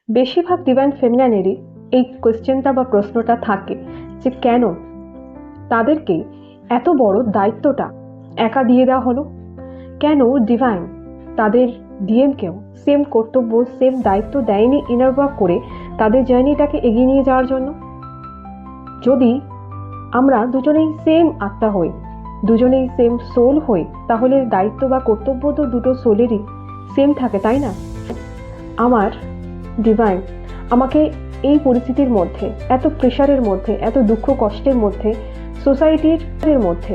বেশিরভাগ ডিভাইন ফেমিনাইনেরই এই কোয়েশ্চেনটা বা প্রশ্নটা থাকে যে কেন তাদেরকে এত বড় দায়িত্বটা একা দিয়ে দেওয়া হলো, কেন ডিভাইন তাদের ডিএমকেও সেম কর্তব্য সেম দায়িত্ব দেয়নি ইনার ওয়ার্ক করে তাদের জার্নিটাকে এগিয়ে নিয়ে যাওয়ার জন্য। যদি আমরা দুজনেই সেম আত্মা হই, দুজনেই সেম সোল হই, তাহলে দায়িত্ব বা কর্তব্য তো দুটো সোলেরই সেম থাকে, তাই না? আমার ডিভাইন আমাকে এই পরিস্থিতির মধ্যে, এত প্রেশারের মধ্যে, এত দুঃখ কষ্টের মধ্যে, সোসাইটির মধ্যে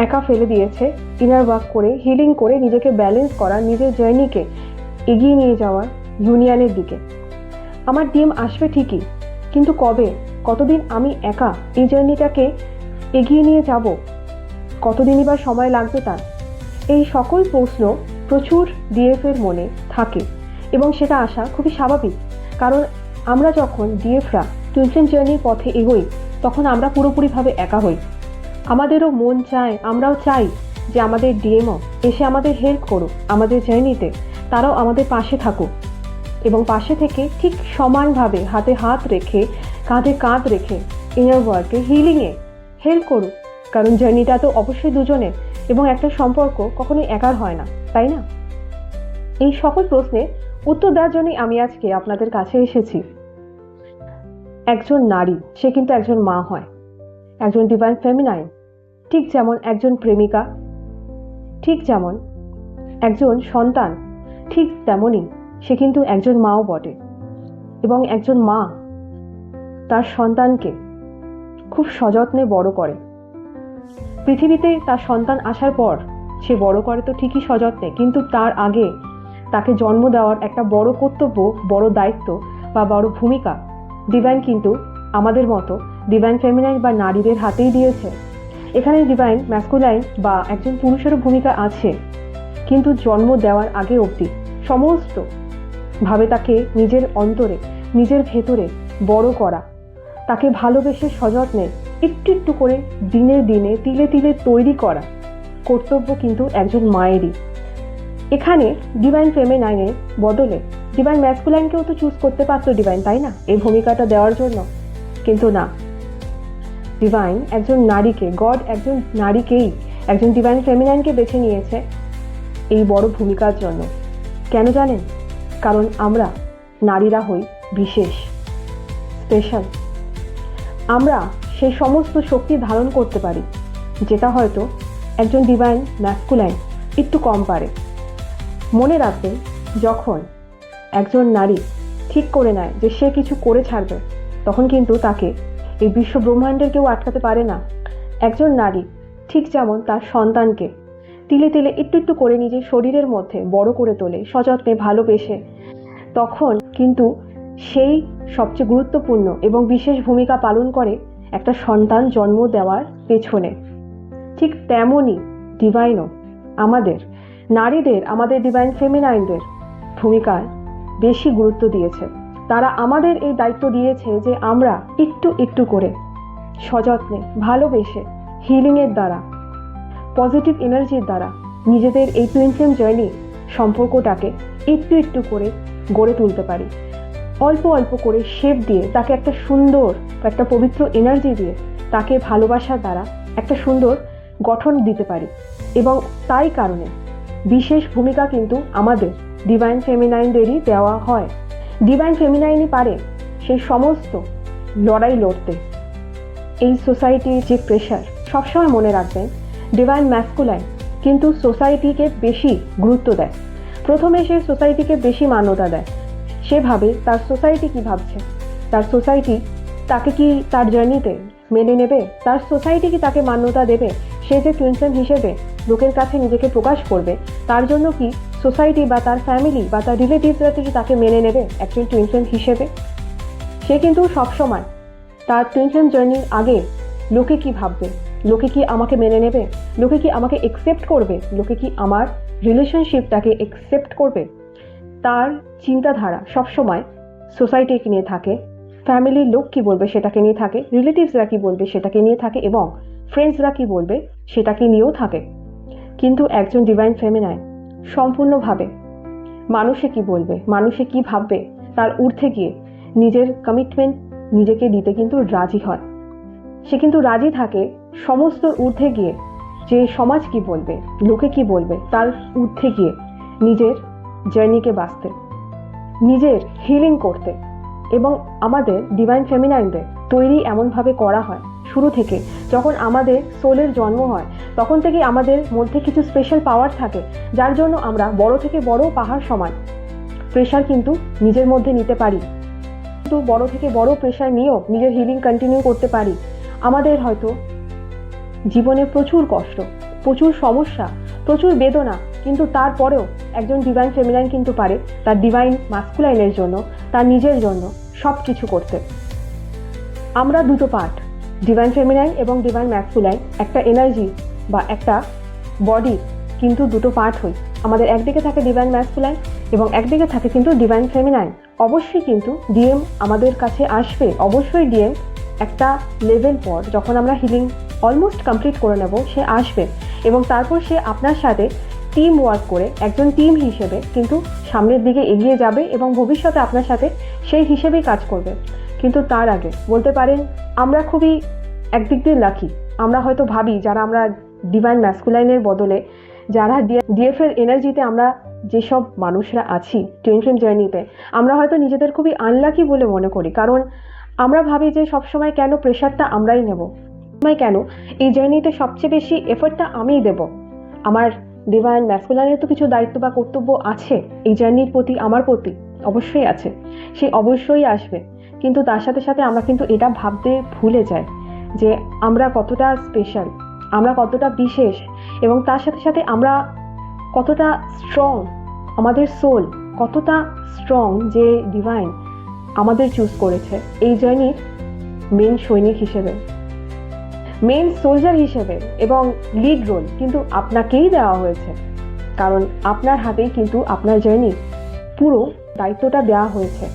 একা ফেলে দিয়েছে ইনার ওয়ার্ক করে, হিলিং করে, নিজেকে ব্যালেন্স করা, নিজের জার্নিকে এগিয়ে নিয়ে যাওয়ার ইউনিয়নের দিকে। আমার ডিএম আসবে ঠিকই, কিন্তু কবে, কতদিন আমি একা এই জার্নিটাকে এগিয়ে নিয়ে যাব, কতদিনই বা সময় লাগবে তার? এই সকল প্রশ্ন প্রচুর ডিএফ এর মনে থাকে এবং সেটা আসা খুবই স্বাভাবিক, কারণ আমরা যখন ডিএফরা টুইন ফ্লেম জার্নির পথে এগোই তখন আমরা পুরোপুরিভাবে একা হই। আমাদেরও মন চায়, আমরাও চাই যে আমাদের ডিএমও এসে আমাদের হেল্প করুক আমাদের জার্নিতে, তারাও আমাদের পাশে থাকুক এবং পাশে থেকে ঠিক সমানভাবে হাতে হাত রেখে, কাঁধে কাঁধ রেখে ইনার ওয়ার্কে, হিলিংয়ে হেল্প করুক। কারণ জার্নিটা তো অবশ্যই দুজনের এবং একটা সম্পর্ক কখনোই একার হয় না, তাই না? এই সকল প্রশ্নে উত্তর দেওয়ার জন্যই আমি আজকে আপনাদের কাছে এসেছি। একজন নারী, সে কিন্তু একজন মা হয়, একজন ডিভাইন ফেমিনাইন, ঠিক যেমন একজন প্রেমিকা, ঠিক যেমন একজন সন্তান, ঠিক তেমনই সে কিন্তু একজন মাও বটে। এবং একজন মা তার সন্তানকে খুব সযত্নে বড় করে। পৃথিবীতে তার সন্তান আসার পর সে বড় করে তো ঠিকই সযত্নে, কিন্তু তার আগে তাকে জন্ম দেওয়ার একটা বড় কর্তব্য, বড় দায়িত্ব বা বড় ভূমিকা ডিভাইন কিন্তু আমাদের মতো ডিভাইন ফেমিনাইন বা নারীদের হাতেই দিয়েছে। এখানে ডিভাইন ম্যাসকুলাইন বা একজন পুরুষেরও ভূমিকা আছে, কিন্তু জন্ম দেওয়ার আগে অবধি সমস্ত ভাবে তাকে নিজের অন্তরে, নিজের ভেতরে বড় করা, তাকে ভালোবেসে সযত্নে একটু একটু করে দিনে দিনে তিলে তিলে তৈরি করা কর্তব্য কিন্তু একজন মায়েরই। এখানে ডিভাইন ফেমিনাইনের বদলে ডিভাইন ম্যাসকুলাইনকেও তো চুজ করতে পারতো ডিভাইন, তাই না, এই ভূমিকাটা দেওয়ার জন্য? কিন্তু না, ডিভাইন একজন নারীকে, গড একজন নারীকেই, একজন ডিভাইন ফেমিনাইনকে বেছে নিয়েছে এই বড় ভূমিকার জন্য। কেন জানেন? কারণ আমরা নারীরা হই বিশেষ, স্পেশাল। আমরা সেই সমস্ত শক্তি ধারণ করতে পারি যেটা হয়তো একজন ডিভাইন ম্যাসকুলাইন একটু কম পারে। মনে রাখবেন, যখন একজন নারী ঠিক করে নেয় যে সে কিছু করে ছাড়বে, তখন কিন্তু তাকে এই বিশ্ব ব্রহ্মাণ্ডের কেউ আটকাতে পারে না। একজন নারী ঠিক যেমন তার সন্তানকে তিলে তিলে একটু একটু করে নিজের শরীরের মধ্যে বড় করে তোলে, সযত্নে ভালোবেসে, তখন কিন্তু সেই সবচেয়ে গুরুত্বপূর্ণ এবং বিশেষ ভূমিকা পালন করে একটা সন্তান জন্ম দেওয়ার পেছনে। ঠিক তেমনই ডিভাইনও আমাদের নারীদের, আমাদের ডিভাইন ফেমিনাইনদের ভূমিকায় বেশি গুরুত্ব দিয়েছে। তারা আমাদের এই দায়িত্ব দিয়েছে যে আমরা একটু একটু করে সযত্নে ভালোবেসে, হিলিংয়ের দ্বারা, পজিটিভ এনার্জির দ্বারা নিজেদের এই টুইন ফ্লেম জার্নি সম্পর্কটাকে একটু একটু করে গড়ে তুলতে পারি। অল্প অল্প করে শেপ দিয়ে, তাকে একটা সুন্দর, একটা পবিত্র এনার্জি দিয়ে, তাকে ভালোবাসার দ্বারা একটা সুন্দর গঠন দিতে পারি। এবং তাই কারণে বিশেষ ভূমিকা কিন্তু আমাদের ডিভাইন ফেমিনাইনদেরই দেওয়া হয়। ডিভাইন ফেমিনাইনই পারে সেই সমস্ত লড়াই লড়তে। এই সোসাইটির যে প্রেশার, সবসময় মনে রাখবেন, ডিভাইন ম্যাসকুলাইন কিন্তু সোসাইটিকে বেশি গুরুত্ব দেয়। প্রথমে সে সোসাইটিকে বেশি মান্যতা দেয়। সে ভাবে তার সোসাইটি কি ভাবছে, তার সোসাইটি তাকে কি তার জার্নিতে মেনে নেবে, তার সোসাইটি কি তাকে মান্যতা দেবে, সে যে টুইন ফ্লেম হিসেবে লোকের কাছে নিজেকে প্রকাশ করবে, তার জন্য কি সোসাইটি বা তার ফ্যামিলি বা তার রিলেটিভসরা কি তাকে মেনে নেবে একজন টুইন ফ্লেম হিসেবে? সে কিন্তু সবসময় তার টুইন ফ্লেম জার্নির আগে লোকে কি ভাববে, লোকে কি আমাকে মেনে নেবে, লোকে কি আমাকে একসেপ্ট করবে, লোকে কি আমার রিলেশনশিপটাকে একসেপ্ট করবে, তার চিন্তাধারা সবসময় সোসাইটিকে নিয়ে থাকে, ফ্যামিলির লোক কি বলবে সেটাকে নিয়ে থাকে, রিলেটিভসরা কি বলবে সেটাকে নিয়ে থাকে, এবং ফ্রেন্ডসরা কি বলবে সেটাকে নিয়েও থাকে। কিন্তু একজন ডিভাইন ফেমিনাইন সম্পূর্ণভাবে মানুষে কি বলবে, মানুষে কি ভাববে তার ঊর্ধ্বে গিয়ে নিজের কমিটমেন্ট নিজেকে দিতে কিন্তু রাজি হয়। সে কিন্তু রাজি থাকে সমস্ত ঊর্ধ্বে গিয়ে, যে সমাজ কি বলবে, লোকে কি বলবে, তার ঊর্ধ্বে গিয়ে নিজের জার্নিকে বাঁচতে, নিজের হিলিং করতে। এবং আমাদের ডিভাইন ফেমিনাইনদের তৈরি এমনভাবে করা হয় শুরু থেকে, যখন আমাদের সোলের জন্ম হয় তখন থেকেই আমাদের মধ্যে কিছু স্পেশাল পাওয়ার থাকে, যার জন্য আমরা বড় থেকে বড় পাহাড় সমান প্রেশার কিন্তু নিজের মধ্যে নিতে পারি। কিন্তু বড় থেকে বড় প্রেশার নিয়েও নিজের হিলিং কন্টিনিউ করতে পারি। আমাদের হয়তো জীবনে প্রচুর কষ্ট, প্রচুর সমস্যা, প্রচুর বেদনা, কিন্তু তারপরেও একজন ডিভাইন ফেমিনাইন কিন্তু পারে তার ডিভাইন মাস্কুলাইনের জন্য, তার নিজের জন্য সব কিছু করতে। আমরা দুটো পার্ট, ডিভাইন ফেমিনাইন এবং ডিভাইন ম্যাস্কুলাইন, একটা এনার্জি বা একটা বডি কিন্তু দুটো পার্ট হই। আমাদের একদিকে থাকে ডিভাইন ম্যাস্কুলাইন এবং একদিকে থাকে কিন্তু ডিভাইন ফেমিনাইন। অবশ্যই কিন্তু ডিএম আমাদের কাছে আসবে, অবশ্যই ডিএম একটা লেভেল পর যখন আমরা হিলিং অলমোস্ট কমপ্লিট করে নেব সে আসবে, এবং তারপর সে আপনার সাথে টিম ওয়ার্ক করে একজন টিম হিসেবে কিন্তু সামনের দিকে এগিয়ে যাবে এবং ভবিষ্যতে আপনার সাথে সেই হিসেবেই কাজ করবে। কিন্তু তার আগে বলতে পারেন আমরা খুবই একদিক দিয়ে লাকি। আমরা হয়তো ভাবি যারা আমরা ডিভাইন ম্যাস্কুলাইনের বদলে যারা ডিএফ এর এনার্জিতে আমরা যেসব মানুষরা আছি টুইন ফ্লেম জার্নিতে, আমরা হয়তো নিজেদের খুবই আনলাকি বলে মনে করি, কারণ আমরা ভাবি যে সবসময় কেন প্রেশারটা আমরাই নেব, কেন এই জার্নিতে সবচেয়ে বেশি এফোর্টটা আমিই দেব। আমার ডিভাইন ম্যাস্কুলাইনের তো কিছু দায়িত্ব বা কর্তব্য আছে এই জার্নির প্রতি, আমার প্রতি অবশ্যই আছে, সে অবশ্যই আসবে। কিন্তু তার সাথে সাথে আমরা কিন্তু এটা ভাবতে ভুলে যাই যে আমরা কতটা স্পেশাল, আমরা কতটা বিশেষ, এবং তার সাথে সাথে আমরা কতটা স্ট্রং, আমাদের সোল কতটা স্ট্রং যে ডিভাইন আমাদের চুজ করেছে এই জার্নির মেন সৈনিক হিসেবে, মেন সোলজার হিসেবে, এবং লিড রোল কিন্তু আপনাকেই দেওয়া হয়েছে। কারণ আপনার হাতেই কিন্তু আপনার জার্নি পুরো দায়িত্বটা দেওয়া হয়েছে।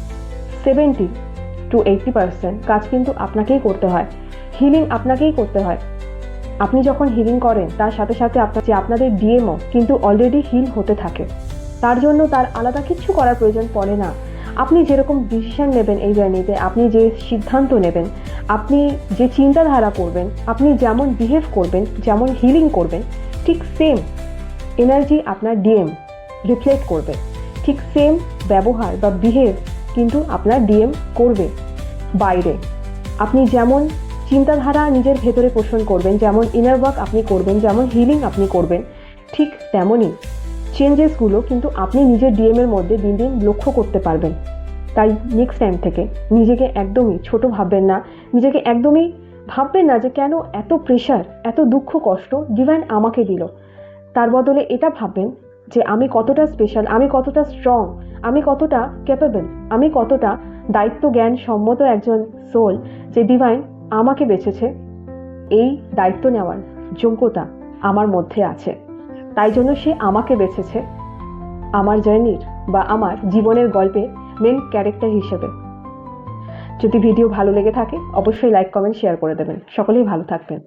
70 to 80% কাজ কিন্তু আপনাকেই করতে হয়, হিলিং আপনাকেই করতে হয়। আপনি যখন হিলিং করেন তার সাথে সাথে আপনাদের ডিএমও কিন্তু অলরেডি হিল হতে থাকে, তার জন্য তার আলাদা কিছু করার প্রয়োজন পড়ে না। আপনি যেরকম ডিসিশন নেবেন এই জার্নিতে, আপনি যে সিদ্ধান্ত নেবেন, আপনি যে চিন্তাধারা করবেন, আপনি যেমন বিহেভ করবেন, যেমন হিলিং করবেন, ঠিক সেম এনার্জি আপনার ডিএম রিফ্লেক্ট করবে, ঠিক সেম ব্যবহার বা বিহেভ কিন্তু আপনার ডিএম করবে বাইরে। আপনি যেমন চিন্তাধারা নিজের ভেতরে পোষণ করবেন, যেমন ইনার ওয়ার্ক আপনি করবেন, যেমন হিলিং আপনি করবেন, ঠিক তেমনই চেঞ্জেসগুলো কিন্তু আপনি নিজের ডিএমের মধ্যে দিন দিন লক্ষ্য করতে পারবেন। তাই নেক্সট টাইম থেকে নিজেকে একদমই ছোট ভাববেন না, নিজেকে একদমই ভাববেন না যে কেন এত প্রেশার, এত দুঃখ কষ্ট ডিভাইন আমাকে দিল। তার বদলে এটা ভাববেন যে আমি কতটা স্পেশাল, আমি কতটা স্ট্রং, আমি কতটা ক্যাপেবল, আমি কতটা দায়িত্ব জ্ঞান সম্মত একজন সোল যে ডিভাইন আমাকে বেছেছে। এই দায়িত্ব নেওয়ার যোগ্যতা আমার মধ্যে আছে, তাই জন্য সে আমাকে বেছেছে আমার জার্নির বা আমার জীবনের গল্পে মেন ক্যারেক্টার হিসেবে। যদি ভিডিও ভালো লেগে থাকে অবশ্যই লাইক, কমেন্ট, শেয়ার করে দেবেন। সকলেই ভালো থাকবেন।